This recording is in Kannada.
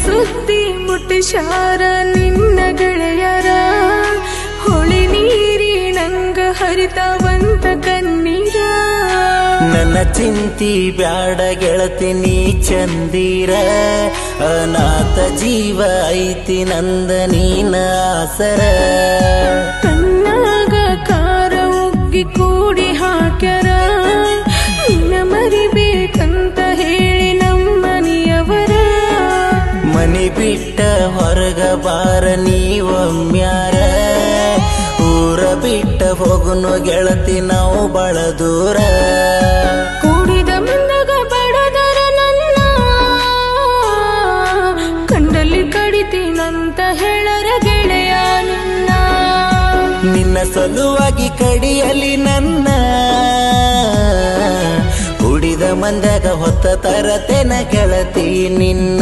ಸುದ್ದಿ ಮುಟ್ಟಿಸಾರ ನಿನ್ನ ಗೆಳೆಯರ ಹೊಳಿ ನೀರಿ ನಂಗ ಹರಿತವಂತ ಕಣ್ಣೀರ ನನ್ನ ಚಿಂತಿ ಬ್ಯಾಡ ಗೆಳತಿ ನೀ ಚಂದೀರ ಅನಾಥ ಜೀವ ಐತಿ ನಂದ ನೀನ ಆಸರ ಕಣ್ಣಾಗ ಕಾರ ಉಗ್ಗಿ ಕೂಡಿ ಹಾಕ್ಯಾರ ನಿನ್ನ ಮರಿಬೇಕಂತ ಹೇಳಿ ನಮ್ಮನಿಯವರ ಮನಿ ಬಿಟ್ಟ ಹೊರಗ ಬಾರ ನೀವೊಮ್ಮ್ಯಾರ ಊರ ಬಿಟ್ಟ ಹೋಗುನು ಗೆಳತಿ ನಾವು ಬಾಳ ದೂರ ಕೂಡಿದ ಮಂದಾಗ ಬಡದರ ನನ್ನ ಕಂಡಲ್ಲಿ ಕಡಿತೀನಂತ ಹೇಳರ ಗೆಳೆಯ ನಿನ್ನ ಸಲುವಾಗಿ ಕಡಿಯಲಿ ನನ್ನ ಕುಡಿದ ಮಂದಾಗ ಹೊತ್ತ ತರತೆನ ಗೆಳತಿ ನಿನ್ನ